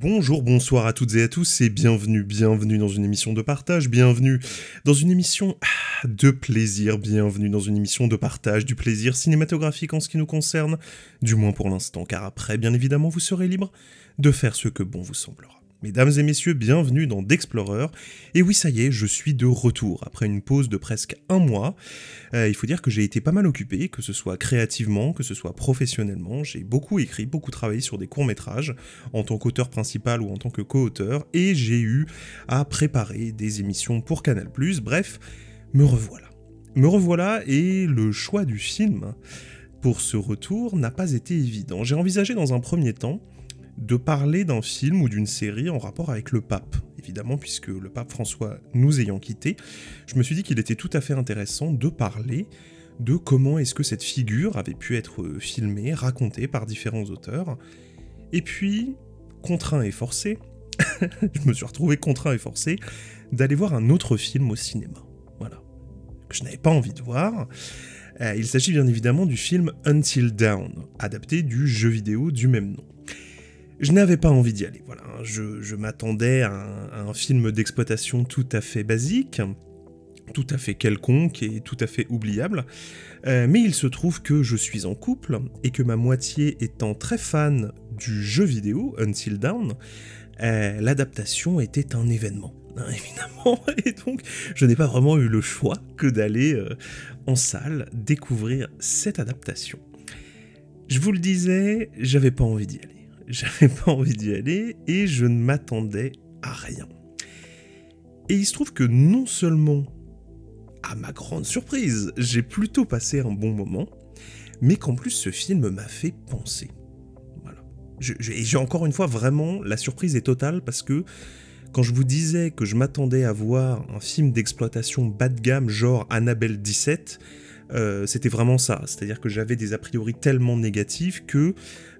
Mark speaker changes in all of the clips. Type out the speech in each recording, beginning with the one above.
Speaker 1: Bonjour, bonsoir à toutes et à tous et bienvenue dans une émission de partage, bienvenue dans une émission de plaisir, bienvenue dans une émission de partage du plaisir cinématographique en ce qui nous concerne, du moins pour l'instant, car après, bien évidemment, vous serez libre de faire ce que bon vous semblera. Mesdames et messieurs, bienvenue dans D'Explorer. Et oui, ça y est, je suis de retour, après une pause de presque un mois. Il faut dire que j'ai été pas mal occupé, que ce soit créativement, que ce soit professionnellement. J'ai beaucoup écrit, beaucoup travaillé sur des courts-métrages, en tant qu'auteur principal ou en tant que co-auteur, et j'ai eu à préparer des émissions pour Canal+. Bref, me revoilà. Me revoilà, et le choix du film pour ce retour n'a pas été évident. J'ai envisagé dans un premier temps de parler d'un film ou d'une série en rapport avec le pape, évidemment, puisque le pape François nous ayant quittés, je me suis dit qu'il était tout à fait intéressant de parler de comment est-ce que cette figure avait pu être filmée, racontée par différents auteurs, et puis, contraint et forcé, je me suis retrouvé contraint et forcé d'aller voir un autre film au cinéma, voilà, que je n'avais pas envie de voir. Il s'agit bien évidemment du film Until Dawn, adapté du jeu vidéo du même nom. Je n'avais pas envie d'y aller, voilà. Je m'attendais à un film d'exploitation tout à fait basique, tout à fait quelconque et tout à fait oubliable, mais il se trouve que je suis en couple, et que ma moitié étant très fan du jeu vidéo Until Dawn, l'adaptation était un événement, hein, évidemment, et donc je n'ai pas vraiment eu le choix que d'aller en salle découvrir cette adaptation. Je vous le disais, j'avais pas envie d'y aller. J'avais pas envie d'y aller et je ne m'attendais à rien. Et il se trouve que non seulement, à ma grande surprise, j'ai plutôt passé un bon moment, mais qu'en plus ce film m'a fait penser. Voilà. J'ai encore une fois vraiment, la surprise est totale parce que quand je vous disais que je m'attendais à voir un film d'exploitation bas de gamme genre Annabelle 17, c'était vraiment ça, c'est-à-dire que j'avais des a priori tellement négatifs que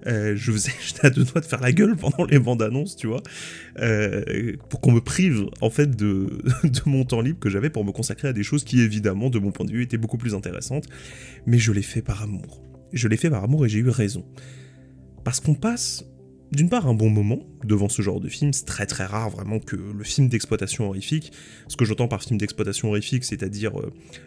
Speaker 1: j'étais à deux doigts de faire la gueule pendant les bandes annonces, tu vois, pour qu'on me prive en fait de mon temps libre que j'avais pour me consacrer à des choses qui évidemment de mon point de vue étaient beaucoup plus intéressantes, mais je l'ai fait par amour. Je l'ai fait par amour et j'ai eu raison. Parce qu'on passe d'une part un bon moment devant ce genre de film, c'est très très rare vraiment que le film d'exploitation horrifique, ce que j'entends par film d'exploitation horrifique, c'est-à-dire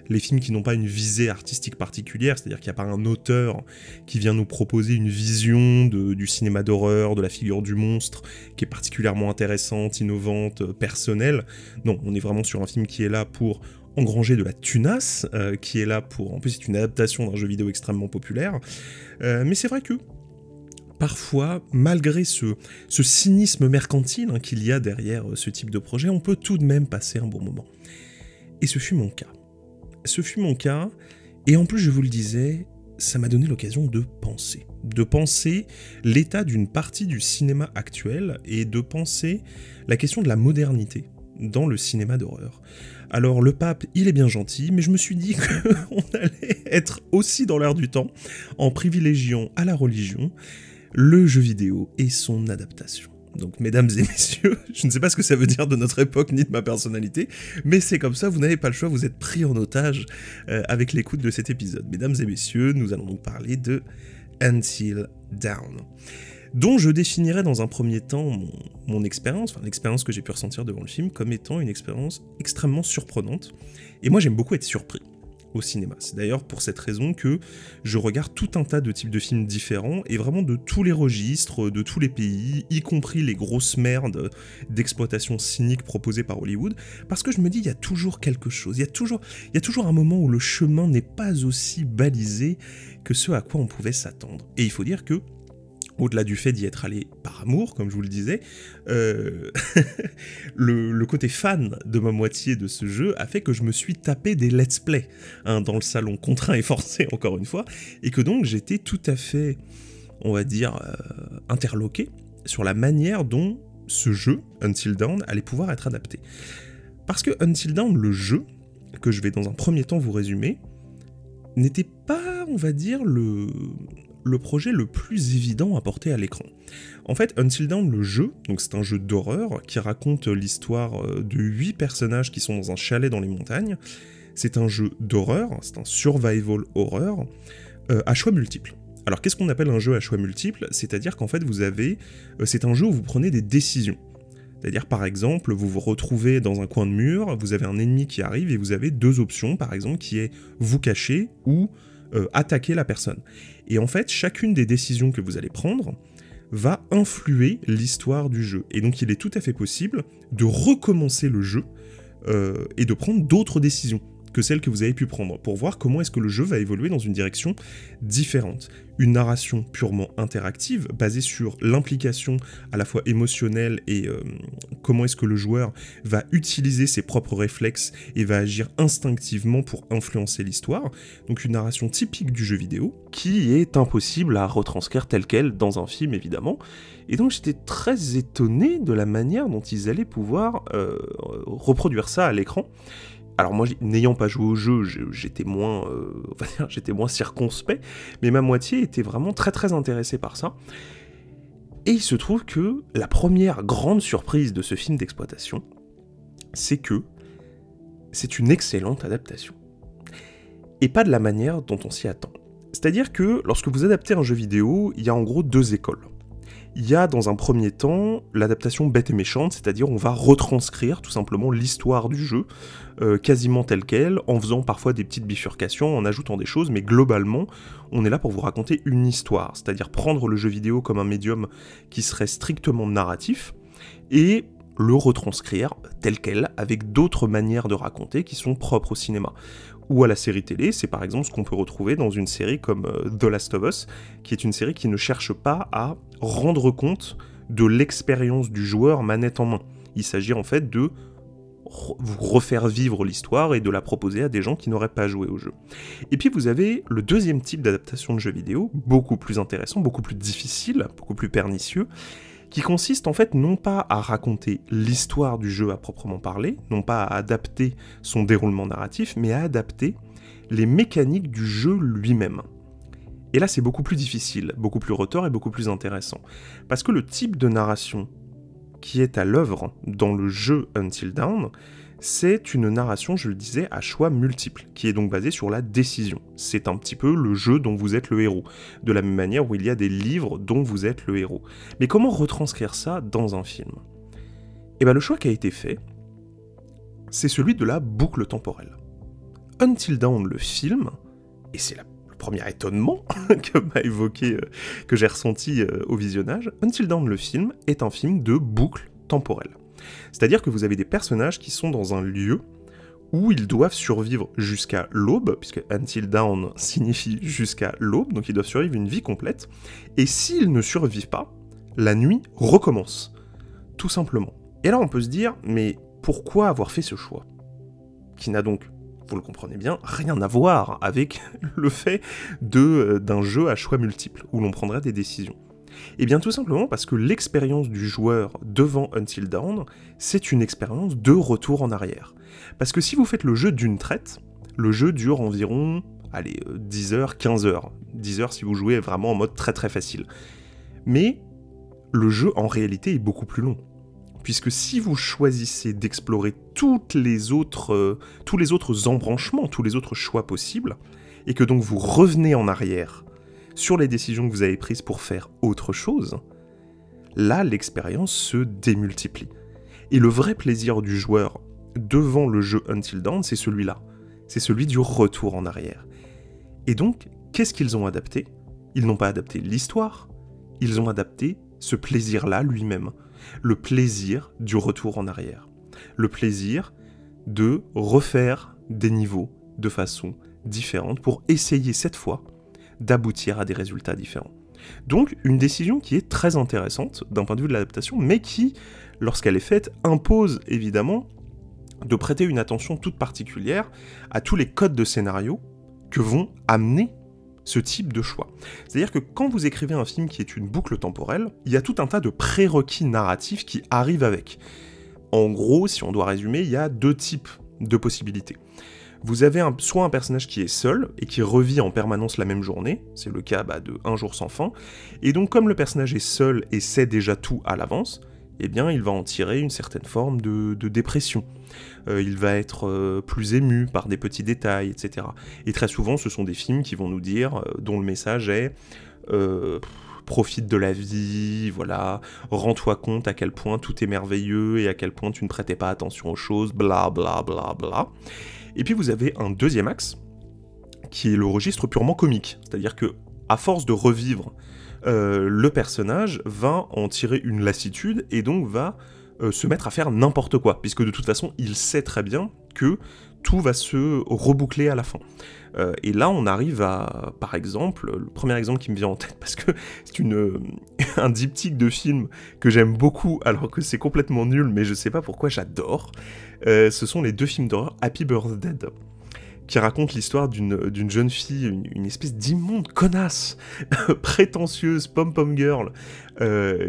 Speaker 1: les films qui n'ont pas une visée artistique particulière, c'est-à-dire qu'il n'y a pas un auteur qui vient nous proposer une vision du cinéma d'horreur, de la figure du monstre, qui est particulièrement intéressante, innovante, personnelle. Non, on est vraiment sur un film qui est là pour engranger de la tunasse, qui est là pour... En plus c'est une adaptation d'un jeu vidéo extrêmement populaire, mais c'est vrai que parfois, malgré ce cynisme mercantile qu'il y a derrière ce type de projet, on peut tout de même passer un bon moment. Et ce fut mon cas. Ce fut mon cas, et en plus, je vous le disais, ça m'a donné l'occasion de penser l'état d'une partie du cinéma actuel, et de penser la question de la modernité dans le cinéma d'horreur. Alors le pape, il est bien gentil, mais je me suis dit qu'on allait être aussi dans l'air du temps, en privilégiant à la religion le jeu vidéo et son adaptation. Donc mesdames et messieurs, je ne sais pas ce que ça veut dire de notre époque ni de ma personnalité, mais c'est comme ça, vous n'avez pas le choix, vous êtes pris en otage avec l'écoute de cet épisode. Mesdames et messieurs, nous allons donc parler de Until Dawn, dont je définirai dans un premier temps mon expérience, enfin l'expérience que j'ai pu ressentir devant le film, comme étant une expérience extrêmement surprenante. Et moi j'aime beaucoup être surpris au cinéma. C'est d'ailleurs pour cette raison que je regarde tout un tas de types de films différents, et vraiment de tous les registres, de tous les pays, y compris les grosses merdes d'exploitation cynique proposées par Hollywood, parce que je me dis, il y a toujours quelque chose, il y a toujours un moment où le chemin n'est pas aussi balisé que ce à quoi on pouvait s'attendre. Et il faut dire que, au-delà du fait d'y être allé par amour, comme je vous le disais, le côté fan de ma moitié de ce jeu a fait que je me suis tapé des let's play dans le salon, contraint et forcé encore une fois, et que donc j'étais tout à fait, on va dire, interloqué sur la manière dont ce jeu, Until Dawn, allait pouvoir être adapté. Parce que Until Dawn, le jeu, que je vais dans un premier temps vous résumer, n'était pas, on va dire, le projet le plus évident à porter à l'écran. En fait, Until Dawn, le jeu, donc c'est un jeu d'horreur qui raconte l'histoire de 8 personnages qui sont dans un chalet dans les montagnes. C'est un jeu d'horreur, c'est un survival horror, à choix multiples. Alors qu'est-ce qu'on appelle un jeu à choix multiples? C'est-à-dire qu'en fait c'est un jeu où vous prenez des décisions. C'est-à-dire par exemple, vous vous retrouvez dans un coin de mur, vous avez un ennemi qui arrive et vous avez deux options par exemple qui est vous cacher ou attaquer la personne. Et en fait, chacune des décisions que vous allez prendre va influer l'histoire du jeu. Et donc il est tout à fait possible de recommencer le jeu et de prendre d'autres décisions que celles que vous avez pu prendre, pour voir comment est-ce que le jeu va évoluer dans une direction différente. Une narration purement interactive, basée sur l'implication à la fois émotionnelle et comment est-ce que le joueur va utiliser ses propres réflexes et va agir instinctivement pour influencer l'histoire. Donc une narration typique du jeu vidéo, qui est impossible à retranscrire telle quelle dans un film évidemment. Et donc j'étais très étonné de la manière dont ils allaient pouvoir reproduire ça à l'écran. Alors moi, n'ayant pas joué au jeu, j'étais moins circonspect, mais ma moitié était vraiment très très intéressée par ça. Et il se trouve que la première grande surprise de ce film d'exploitation, c'est que c'est une excellente adaptation. Et pas de la manière dont on s'y attend. C'est-à-dire que lorsque vous adaptez un jeu vidéo, il y a en gros deux écoles. Il y a dans un premier temps l'adaptation bête et méchante, c'est-à-dire on va retranscrire tout simplement l'histoire du jeu, quasiment telle qu'elle, en faisant parfois des petites bifurcations, en ajoutant des choses, mais globalement, on est là pour vous raconter une histoire, c'est-à-dire prendre le jeu vidéo comme un médium qui serait strictement narratif, et le retranscrire tel quel, avec d'autres manières de raconter qui sont propres au cinéma. Ou à la série télé, c'est par exemple ce qu'on peut retrouver dans une série comme The Last of Us, qui est une série qui ne cherche pas à rendre compte de l'expérience du joueur manette en main. Il s'agit en fait de vous refaire vivre l'histoire et de la proposer à des gens qui n'auraient pas joué au jeu. Et puis vous avez le deuxième type d'adaptation de jeu vidéo, beaucoup plus intéressant, beaucoup plus difficile, beaucoup plus pernicieux, qui consiste en fait non pas à raconter l'histoire du jeu à proprement parler, non pas à adapter son déroulement narratif, mais à adapter les mécaniques du jeu lui-même. Et là c'est beaucoup plus difficile, beaucoup plus retors et beaucoup plus intéressant. Parce que le type de narration qui est à l'œuvre dans le jeu Until Dawn, c'est une narration, je le disais, à choix multiples, qui est donc basée sur la décision. C'est un petit peu le jeu dont vous êtes le héros, de la même manière où il y a des livres dont vous êtes le héros. Mais comment retranscrire ça dans un film ? Et bien le choix qui a été fait, c'est celui de la boucle temporelle. Until Dawn, le film, et c'est le premier étonnement que j'ai ressenti au visionnage, Until Dawn, le film, est un film de boucle temporelle. C'est-à-dire que vous avez des personnages qui sont dans un lieu où ils doivent survivre jusqu'à l'aube, puisque Until Dawn signifie jusqu'à l'aube, donc ils doivent survivre une vie complète, et s'ils ne survivent pas, la nuit recommence, tout simplement. Et là on peut se dire, mais pourquoi avoir fait ce choix ? Qui n'a donc, vous le comprenez bien, rien à voir avec le fait d'un jeu à choix multiples, où l'on prendrait des décisions. Et bien tout simplement parce que l'expérience du joueur devant Until Dawn, c'est une expérience de retour en arrière. Parce que si vous faites le jeu d'une traite, le jeu dure environ, 10 heures, 15 heures. 10 heures si vous jouez vraiment en mode très très facile. Mais le jeu en réalité est beaucoup plus long. Puisque si vous choisissez d'explorer tous les autres embranchements, tous les autres choix possibles, et que donc vous revenez en arrière sur les décisions que vous avez prises pour faire autre chose, là, l'expérience se démultiplie. Et le vrai plaisir du joueur devant le jeu Until Dawn, c'est celui-là. C'est celui du retour en arrière. Et donc, qu'est-ce qu'ils ont adapté ? Ils n'ont pas adapté l'histoire, ils ont adapté ce plaisir-là lui-même. Le plaisir du retour en arrière. Le plaisir de refaire des niveaux de façon différente pour essayer cette fois d'aboutir à des résultats différents. Donc, une décision qui est très intéressante d'un point de vue de l'adaptation, mais qui, lorsqu'elle est faite, impose évidemment de prêter une attention toute particulière à tous les codes de scénario que vont amener ce type de choix. C'est-à-dire que quand vous écrivez un film qui est une boucle temporelle, il y a tout un tas de prérequis narratifs qui arrivent avec. En gros, si on doit résumer, il y a deux types de possibilités. Vous avez soit un personnage qui est seul et qui revit en permanence la même journée, c'est le cas de Un jour sans fin, et donc comme le personnage est seul et sait déjà tout à l'avance, eh bien il va en tirer une certaine forme de dépression. Il va être plus ému par des petits détails, etc. Et très souvent, ce sont des films qui vont nous dire, dont le message est profite de la vie, voilà, rends-toi compte à quel point tout est merveilleux et à quel point tu ne prêtais pas attention aux choses, bla bla bla bla. Et puis vous avez un deuxième axe, qui est le registre purement comique, c'est-à-dire que à force de revivre le personnage va en tirer une lassitude et donc va se mettre à faire n'importe quoi, puisque de toute façon il sait très bien que tout va se reboucler à la fin. Et là on arrive à, par exemple, le premier exemple qui me vient en tête, parce que c'est un diptyque de films que j'aime beaucoup, alors que c'est complètement nul, mais je sais pas pourquoi j'adore, ce sont les deux films d'horreur Happy Birthday, qui raconte l'histoire d'une jeune fille, une espèce d'immonde connasse, prétentieuse, pom-pom girl,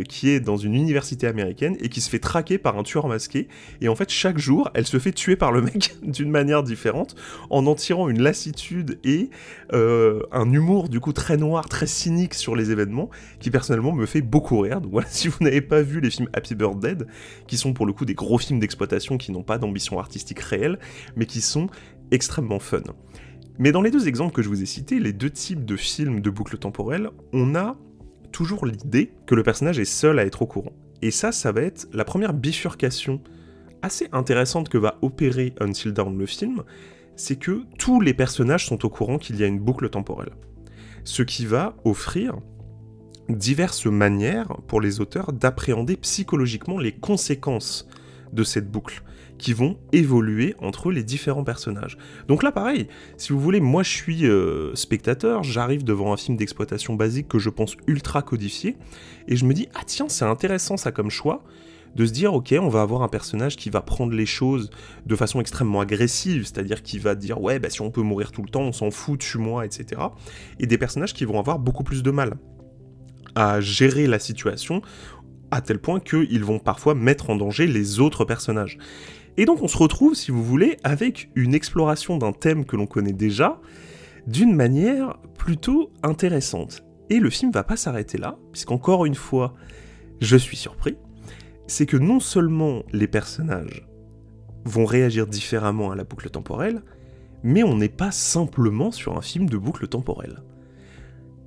Speaker 1: qui est dans une université américaine et qui se fait traquer par un tueur masqué, et en fait chaque jour elle se fait tuer par le mec d'une manière différente, en tirant une lassitude et un humour du coup très noir, très cynique sur les événements, qui personnellement me fait beaucoup rire. Donc voilà, si vous n'avez pas vu les films Happy Birthday, qui sont pour le coup des gros films d'exploitation qui n'ont pas d'ambition artistique réelle, mais qui sont extrêmement fun. Mais dans les deux exemples que je vous ai cités, les deux types de films de boucle temporelle, on a toujours l'idée que le personnage est seul à être au courant. Et ça va être la première bifurcation assez intéressante que va opérer Until Dawn le film, c'est que tous les personnages sont au courant qu'il y a une boucle temporelle. Ce qui va offrir diverses manières pour les auteurs d'appréhender psychologiquement les conséquences de cette boucle, qui vont évoluer entre les différents personnages. Donc là, pareil, si vous voulez, moi je suis spectateur, j'arrive devant un film d'exploitation basique que je pense ultra codifié, et je me dis, ah tiens, c'est intéressant ça comme choix, de se dire, ok, on va avoir un personnage qui va prendre les choses de façon extrêmement agressive, c'est-à-dire qui va dire, ouais, bah si on peut mourir tout le temps, on s'en fout, tue-moi, etc. Et des personnages qui vont avoir beaucoup plus de mal à gérer la situation, à tel point qu'ils vont parfois mettre en danger les autres personnages. Et donc on se retrouve, si vous voulez, avec une exploration d'un thème que l'on connaît déjà, d'une manière plutôt intéressante. Et le film va pas s'arrêter là, puisqu'encore une fois, je suis surpris, c'est que non seulement les personnages vont réagir différemment à la boucle temporelle, mais on n'est pas simplement sur un film de boucle temporelle.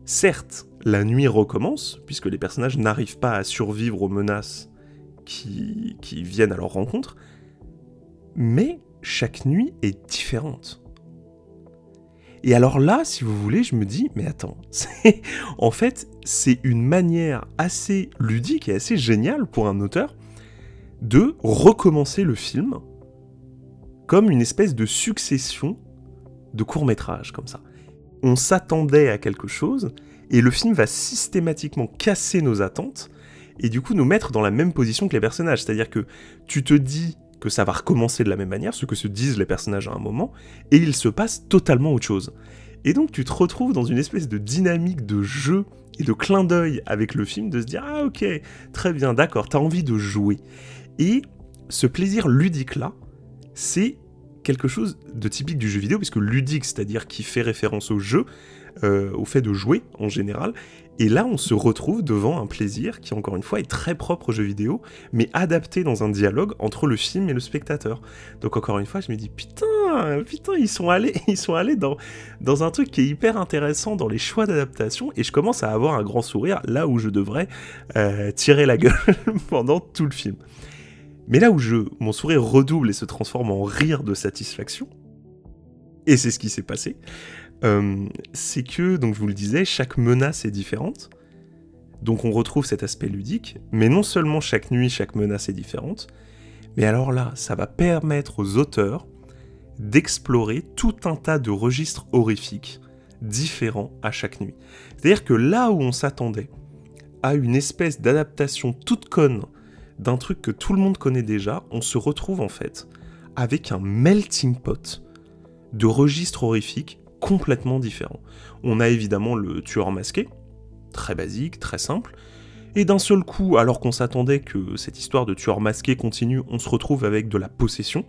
Speaker 1: Certes, la nuit recommence, puisque les personnages n'arrivent pas à survivre aux menaces qui viennent à leur rencontre, mais chaque nuit est différente. Et alors là, si vous voulez, je me dis, mais attends, en fait, c'est une manière assez ludique et assez géniale pour un auteur de recommencer le film comme une espèce de succession de courts-métrages, comme ça. On s'attendait à quelque chose, et le film va systématiquement casser nos attentes, et du coup nous mettre dans la même position que les personnages. C'est-à-dire que tu te dis que ça va recommencer de la même manière, ce que se disent les personnages à un moment, et il se passe totalement autre chose. Et donc tu te retrouves dans une espèce de dynamique de jeu et de clin d'œil avec le film, de se dire « Ah ok, très bien, d'accord, t'as envie de jouer ». Et ce plaisir ludique-là, c'est quelque chose de typique du jeu vidéo, puisque ludique, c'est-à-dire qui fait référence au jeu, au fait de jouer en général, et là on se retrouve devant un plaisir qui encore une fois est très propre au jeu vidéo, mais adapté dans un dialogue entre le film et le spectateur. Donc encore une fois je me dis putain ils sont allés dans un truc qui est hyper intéressant dans les choix d'adaptation, et je commence à avoir un grand sourire là où je devrais tirer la gueule pendant tout le film. Mais là où mon sourire redouble et se transforme en rire de satisfaction, et c'est ce qui s'est passé, c'est que, donc je vous le disais, chaque menace est différente, donc on retrouve cet aspect ludique, mais non seulement chaque nuit, chaque menace est différente, mais alors là, ça va permettre aux auteurs d'explorer tout un tas de registres horrifiques différents à chaque nuit. C'est-à-dire que là où on s'attendait à une espèce d'adaptation toute conne d'un truc que tout le monde connaît déjà, on se retrouve en fait avec un melting pot de registres horrifiques complètement différents. On a évidemment le tueur masqué, très basique, très simple, et d'un seul coup, alors qu'on s'attendait que cette histoire de tueur masqué continue, on se retrouve avec de la possession,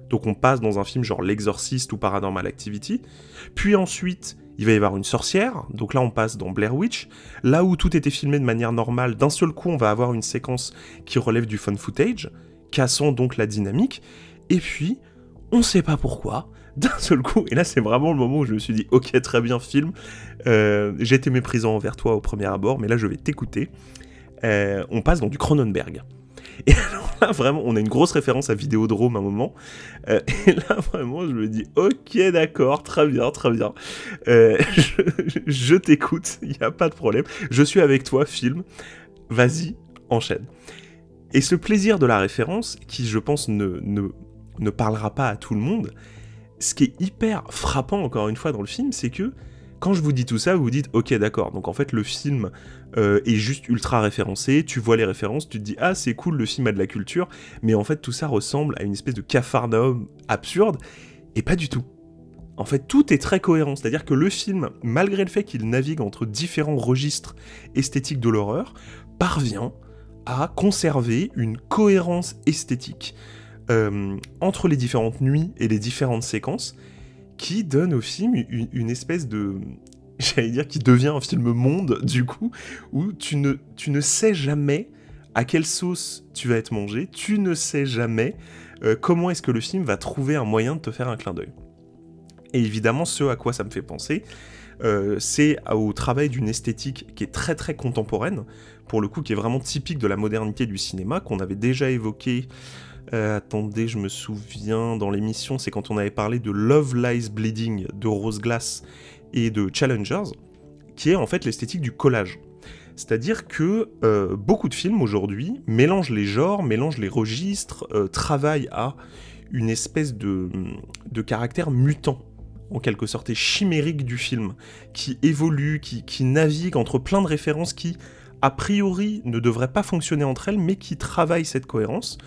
Speaker 1: donc on passe dans un film genre L'Exorciste ou Paranormal Activity, puis ensuite il va y avoir une sorcière, donc là on passe dans Blair Witch, là où tout était filmé de manière normale, d'un seul coup on va avoir une séquence qui relève du fun footage, cassant donc la dynamique, et puis, on sait pas pourquoi, d'un seul coup, et là c'est vraiment le moment où je me suis dit, ok, très bien film, j'ai été méprisant envers toi au premier abord, mais là je vais t'écouter. On passe dans du Cronenberg. Et alors là, vraiment, on a une grosse référence à Vidéodrome à un moment. Et là, vraiment, je me dis, ok, d'accord, très bien, très bien. Je t'écoute, il n'y a pas de problème. Je suis avec toi, film. Vas-y, enchaîne. Et ce plaisir de la référence, qui, je pense, ne parlera pas à tout le monde, ce qui est hyper frappant, encore une fois, dans le film, c'est que quand je vous dis tout ça, vous vous dites, ok, d'accord, donc en fait, le film est juste ultra référencé, tu vois les références, tu te dis, ah, c'est cool, le film a de la culture, mais en fait, tout ça ressemble à une espèce de capharnaüm absurde, et pas du tout. En fait, tout est très cohérent, c'est-à-dire que le film, malgré le fait qu'il navigue entre différents registres esthétiques de l'horreur, parvient à conserver une cohérence esthétique entre les différentes nuits et les différentes séquences, qui donne au film une espèce de... J'allais dire qui devient un film monde, du coup, où tu ne sais jamais à quelle sauce tu vas être mangé, tu ne sais jamais comment est-ce que le film va trouver un moyen de te faire un clin d'œil. Et évidemment, ce à quoi ça me fait penser, c'est au travail d'une esthétique qui est très très contemporaine, pour le coup qui est vraiment typique de la modernité du cinéma, qu'on avait déjà évoqué... attendez, je me souviens, dans l'émission, c'est quand on avait parlé de Love Lies Bleeding de Rose Glass et de Challengers, qui est en fait l'esthétique du collage. C'est-à-dire que beaucoup de films aujourd'hui mélangent les genres, mélangent les registres, travaillent à une espèce de caractère mutant, en quelque sorte, et chimérique du film, qui évolue, qui navigue entre plein de références qui, a priori, ne devraient pas fonctionner entre elles, mais qui travaillent cette cohérence.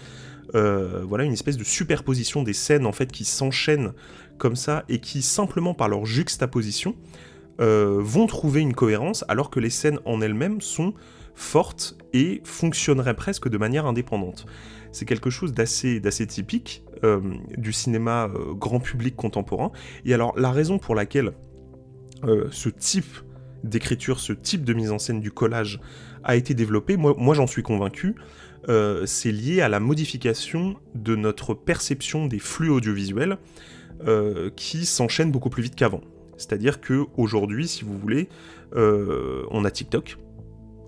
Speaker 1: Voilà, une espèce de superposition des scènes en fait qui s'enchaînent comme ça et qui simplement par leur juxtaposition vont trouver une cohérence alors que les scènes en elles-mêmes sont fortes et fonctionneraient presque de manière indépendante. C'est quelque chose d'assez typique du cinéma grand public contemporain. Et alors la raison pour laquelle ce type d'écriture, ce type de mise en scène du collage a été développé, moi j'en suis convaincu, c'est lié à la modification de notre perception des flux audiovisuels qui s'enchaînent beaucoup plus vite qu'avant. C'est-à-dire qu'aujourd'hui, si vous voulez, on a TikTok,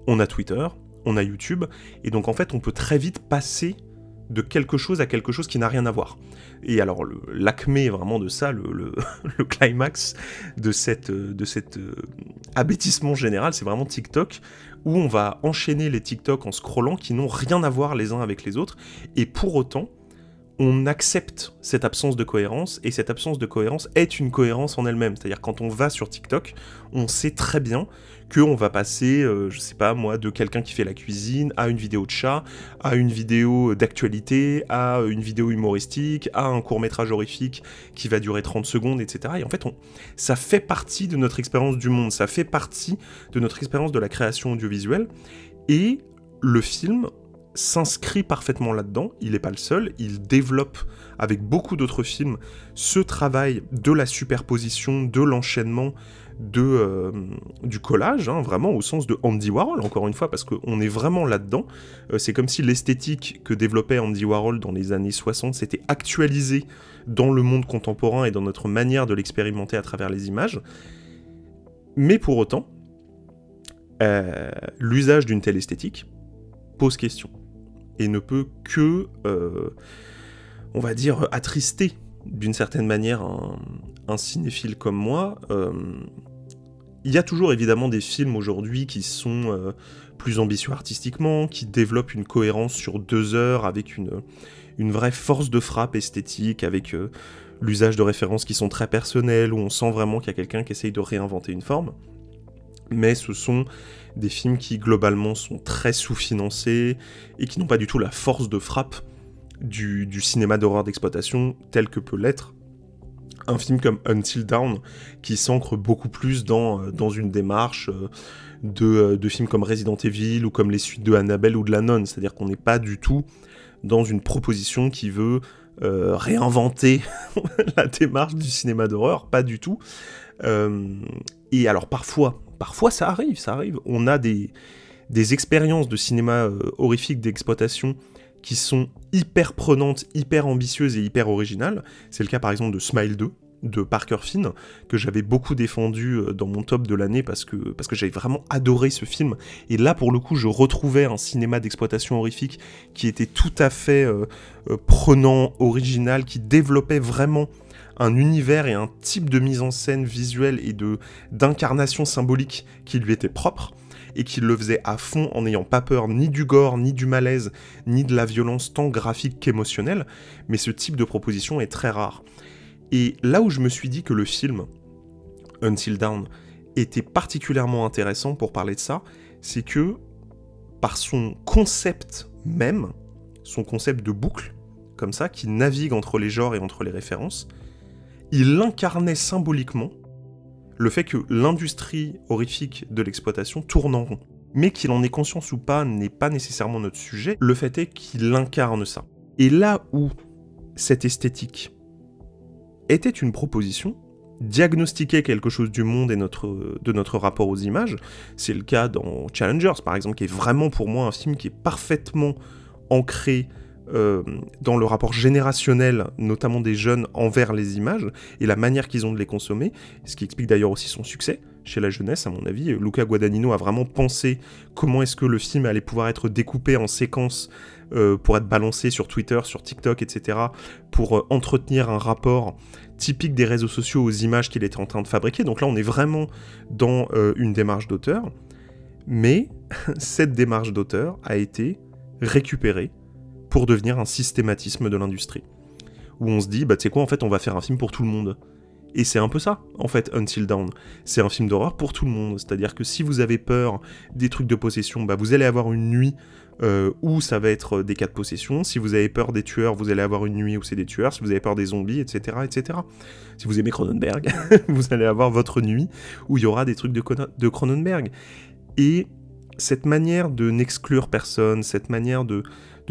Speaker 1: on a Twitter, on a YouTube, et donc en fait on peut très vite passer de quelque chose à quelque chose qui n'a rien à voir. Et alors l'acmé vraiment de ça, le climax de cet abêtissement général, c'est vraiment TikTok, où on va enchaîner les TikTok en scrollant qui n'ont rien à voir les uns avec les autres, et pour autant, on accepte cette absence de cohérence, et cette absence de cohérence est une cohérence en elle-même. C'est-à-dire quand on va sur TikTok, on sait très bien qu'on va passer, je sais pas moi, de quelqu'un qui fait la cuisine, à une vidéo de chat, à une vidéo d'actualité, à une vidéo humoristique, à un court-métrage horrifique qui va durer 30 secondes, etc. Et en fait, ça fait partie de notre expérience du monde, ça fait partie de notre expérience de la création audiovisuelle, et le film s'inscrit parfaitement là-dedans, il n'est pas le seul, il développe avec beaucoup d'autres films ce travail de la superposition, de l'enchaînement, du collage, hein, vraiment au sens de Andy Warhol, encore une fois, parce qu'on est vraiment là-dedans. C'est comme si l'esthétique que développait Andy Warhol dans les années 60 s'était actualisée dans le monde contemporain et dans notre manière de l'expérimenter à travers les images. Mais pour autant, l'usage d'une telle esthétique pose question. Et ne peut que, on va dire, attrister d'une certaine manière un cinéphile comme moi. Il y a toujours évidemment des films aujourd'hui qui sont plus ambitieux artistiquement, qui développent une cohérence sur 2 heures avec une vraie force de frappe esthétique, avec l'usage de références qui sont très personnelles, où on sent vraiment qu'il y a quelqu'un qui essaye de réinventer une forme. Mais ce sont des films qui globalement sont très sous-financés et qui n'ont pas du tout la force de frappe du cinéma d'horreur d'exploitation tel que peut l'être un film comme Until Dawn, qui s'ancre beaucoup plus dans une démarche de films comme Resident Evil ou comme les suites de Annabelle ou de La Nonne, c'est-à-dire qu'on n'est pas du tout dans une proposition qui veut réinventer la démarche du cinéma d'horreur, pas du tout. Et alors parfois ça arrive, on a des expériences de cinéma horrifique d'exploitation qui sont hyper prenantes, hyper ambitieuses et hyper originales. C'est le cas par exemple de Smile 2, de Parker Finn, que j'avais beaucoup défendu dans mon top de l'année parce que j'avais vraiment adoré ce film. Et là, pour le coup, je retrouvais un cinéma d'exploitation horrifique qui était tout à fait prenant, original, qui développait vraiment un univers et un type de mise en scène visuelle et d'incarnation symbolique qui lui était propre, et qui le faisait à fond en n'ayant pas peur ni du gore, ni du malaise, ni de la violence tant graphique qu'émotionnelle, mais ce type de proposition est très rare. Et là où je me suis dit que le film, Until Dawn, était particulièrement intéressant pour parler de ça, c'est que, par son concept même, son concept de boucle, comme ça, qui navigue entre les genres et entre les références, il incarnait symboliquement le fait que l'industrie horrifique de l'exploitation tourne en rond. Mais qu'il en ait conscience ou pas n'est pas nécessairement notre sujet, le fait est qu'il incarne ça. Et là où cette esthétique était une proposition, diagnostiquer quelque chose du monde et de notre rapport aux images, c'est le cas dans Challengers par exemple, qui est vraiment pour moi un film qui est parfaitement ancré dans le rapport générationnel, notamment des jeunes envers les images, et la manière qu'ils ont de les consommer, ce qui explique d'ailleurs aussi son succès chez la jeunesse, à mon avis. Luca Guadagnino a vraiment pensé comment est-ce que le film allait pouvoir être découpé en séquences pour être balancé sur Twitter, sur TikTok, etc., pour entretenir un rapport typique des réseaux sociaux aux images qu'il était en train de fabriquer. Donc là, on est vraiment dans une démarche d'auteur, mais cette démarche d'auteur a été récupérée pour devenir un systématisme de l'industrie. Où on se dit, bah tu sais quoi, en fait, on va faire un film pour tout le monde. Et c'est un peu ça, en fait, Until Dawn. C'est un film d'horreur pour tout le monde. C'est-à-dire que si vous avez peur des trucs de possession, bah vous allez avoir une nuit où ça va être des cas de possession. Si vous avez peur des tueurs, vous allez avoir une nuit où c'est des tueurs. Si vous avez peur des zombies, etc., etc. Si vous aimez Cronenberg, vous allez avoir votre nuit où il y aura des trucs de Cronenberg. Et cette manière de n'exclure personne, cette manière de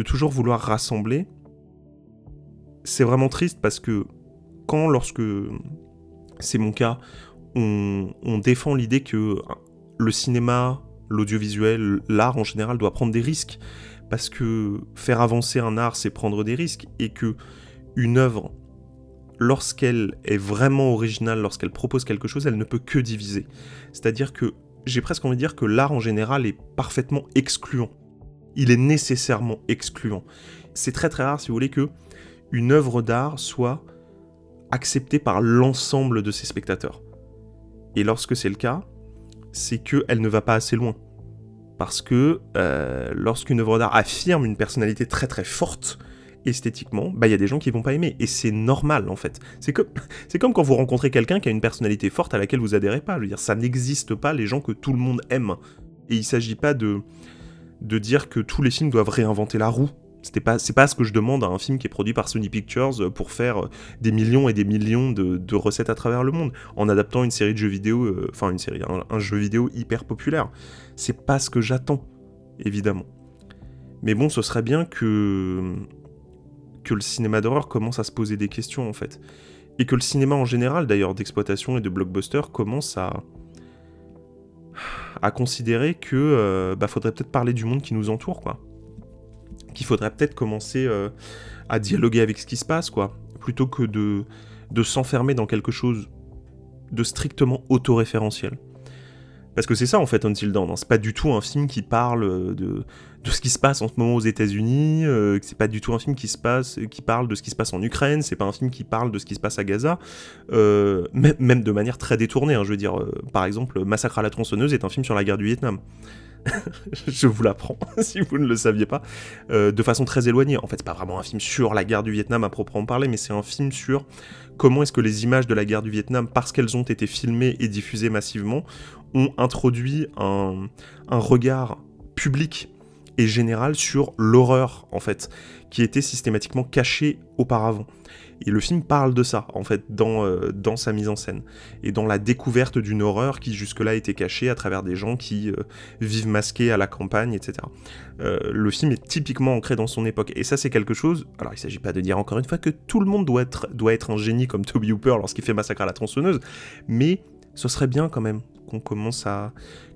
Speaker 1: toujours vouloir rassembler, c'est vraiment triste parce que lorsque c'est mon cas, on défend l'idée que le cinéma, l'audiovisuel, l'art en général doit prendre des risques, parce que faire avancer un art, c'est prendre des risques, et que une œuvre, lorsqu'elle est vraiment originale, lorsqu'elle propose quelque chose, elle ne peut que diviser. C'est-à-dire que j'ai presque envie de dire que l'art en général est parfaitement excluant. Il est nécessairement excluant. C'est très très rare, si vous voulez, que une œuvre d'art soit acceptée par l'ensemble de ses spectateurs. Et lorsque c'est le cas, c'est qu'elle ne va pas assez loin. Parce que lorsqu'une œuvre d'art affirme une personnalité très très forte, esthétiquement, bah il y a des gens qui vont pas aimer, et c'est normal en fait. C'est comme quand vous rencontrez quelqu'un qui a une personnalité forte à laquelle vous adhérez pas. Je veux dire, ça n'existe pas les gens que tout le monde aime. Et il s'agit pas de dire que tous les films doivent réinventer la roue. C'est pas ce que je demande à un film qui est produit par Sony Pictures pour faire des millions et des millions de recettes à travers le monde, en adaptant une série de jeux vidéo, un jeu vidéo hyper populaire. C'est pas ce que j'attends, évidemment. Mais bon, ce serait bien que le cinéma d'horreur commence à se poser des questions, en fait. Et que le cinéma en général, d'ailleurs, d'exploitation et de blockbuster, commence à considérer que faudrait peut-être parler du monde qui nous entoure, quoi. Qu'il faudrait peut-être commencer à dialoguer avec ce qui se passe, quoi. Plutôt que de s'enfermer dans quelque chose de strictement autoréférentiel. Parce que c'est ça, en fait, Until Dawn. Hein. C'est pas du tout un film qui parle de ce qui se passe en ce moment aux États-Unis. C'est pas du tout un film qui parle de ce qui se passe en Ukraine. C'est pas un film qui parle de ce qui se passe à Gaza. Même de manière très détournée. Hein. Je veux dire, par exemple, Massacre à la tronçonneuse est un film sur la guerre du Vietnam. Je vous l'apprends, si vous ne le saviez pas, de façon très éloignée. En fait, c'est pas vraiment un film sur la guerre du Vietnam à proprement parler, mais c'est un film sur comment est-ce que les images de la guerre du Vietnam, parce qu'elles ont été filmées et diffusées massivement, ont introduit un regard public et général sur l'horreur, en fait, qui était systématiquement cachée auparavant. Et le film parle de ça, en fait, dans sa mise en scène. Et dans la découverte d'une horreur qui jusque-là était cachée à travers des gens qui vivent masqués à la campagne, etc. Le film est typiquement ancré dans son époque. Et ça, c'est quelque chose... Alors, il ne s'agit pas de dire, encore une fois, que tout le monde doit être un génie comme Tobe Hooper lorsqu'il fait Massacre à la tronçonneuse, mais ce serait bien, quand même, qu'on commence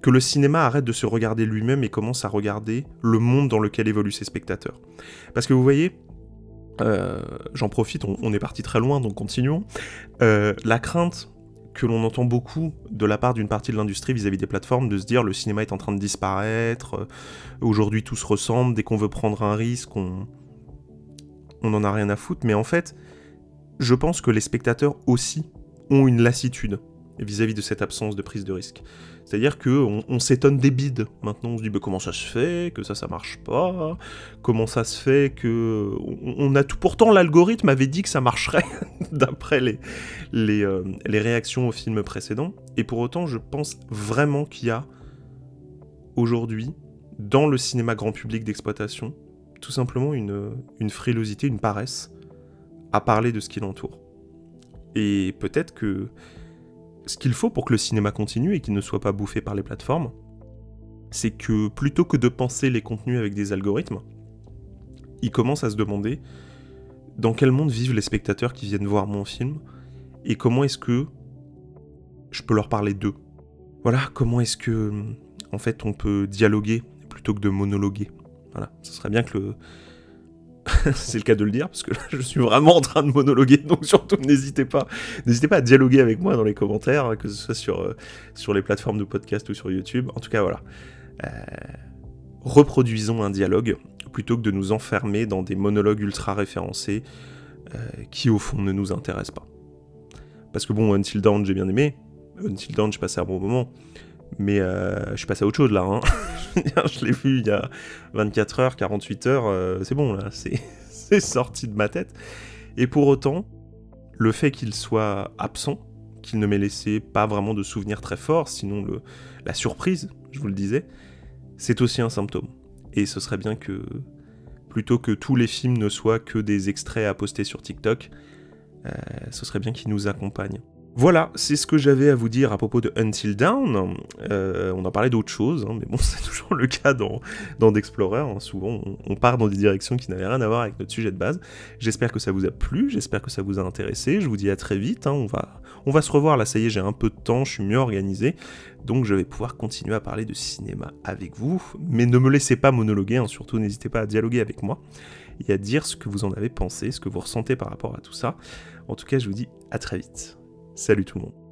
Speaker 1: que le cinéma arrête de se regarder lui-même et commence à regarder le monde dans lequel évoluent ses spectateurs. Parce que vous voyez... j'en profite, on est parti très loin, donc continuons. La crainte que l'on entend beaucoup de la part d'une partie de l'industrie vis-à-vis des plateformes, de se dire le cinéma est en train de disparaître, aujourd'hui tout se ressemble, dès qu'on veut prendre un risque, on n'en a rien à foutre, mais en fait, je pense que les spectateurs aussi ont une lassitude vis-à-vis de cette absence de prise de risque. C'est-à-dire qu'on s'étonne des bides. Maintenant, on se dit bah, comment ça se fait que ça marche pas. Comment ça se fait que on a tout. Pourtant, l'algorithme avait dit que ça marcherait d'après les réactions aux films précédents. Et pour autant, je pense vraiment qu'il y a aujourd'hui dans le cinéma grand public d'exploitation tout simplement une frilosité, une paresse à parler de ce qui l'entoure. Et peut-être que ce qu'il faut pour que le cinéma continue et qu'il ne soit pas bouffé par les plateformes, c'est que plutôt que de penser les contenus avec des algorithmes, ils commencent à se demander dans quel monde vivent les spectateurs qui viennent voir mon film et comment est-ce que je peux leur parler d'eux. Voilà, comment est-ce que en fait on peut dialoguer plutôt que de monologuer. Voilà, ce serait bien que c'est le cas de le dire, parce que là, je suis vraiment en train de monologuer, donc surtout n'hésitez pas à dialoguer avec moi dans les commentaires, que ce soit sur les plateformes de podcast ou sur YouTube. En tout cas, voilà. Reproduisons un dialogue, plutôt que de nous enfermer dans des monologues ultra référencés, qui au fond ne nous intéressent pas. Parce que bon, Until Dawn, j'ai bien aimé. Until Dawn, j'ai passé un bon moment. Mais je suis passé à autre chose là, hein. Je l'ai vu il y a 24 heures, 48 heures, c'est bon là, c'est sorti de ma tête. Et pour autant, le fait qu'il soit absent, qu'il ne m'ait laissé pas vraiment de souvenirs très forts, sinon la surprise, je vous le disais, c'est aussi un symptôme. Et ce serait bien que, plutôt que tous les films ne soient que des extraits à poster sur TikTok, ce serait bien qu'ils nous accompagnent. Voilà, c'est ce que j'avais à vous dire à propos de Until Dawn. On en parlait d'autres choses, hein, mais bon, c'est toujours le cas dans d'Explorer. Hein. Souvent, on part dans des directions qui n'avaient rien à voir avec notre sujet de base. J'espère que ça vous a plu, j'espère que ça vous a intéressé. Je vous dis à très vite. Hein, on va se revoir, là, ça y est, j'ai un peu de temps, je suis mieux organisé. Donc, je vais pouvoir continuer à parler de cinéma avec vous. Mais ne me laissez pas monologuer, hein, surtout n'hésitez pas à dialoguer avec moi et à dire ce que vous en avez pensé, ce que vous ressentez par rapport à tout ça. En tout cas, je vous dis à très vite. Salut tout le monde.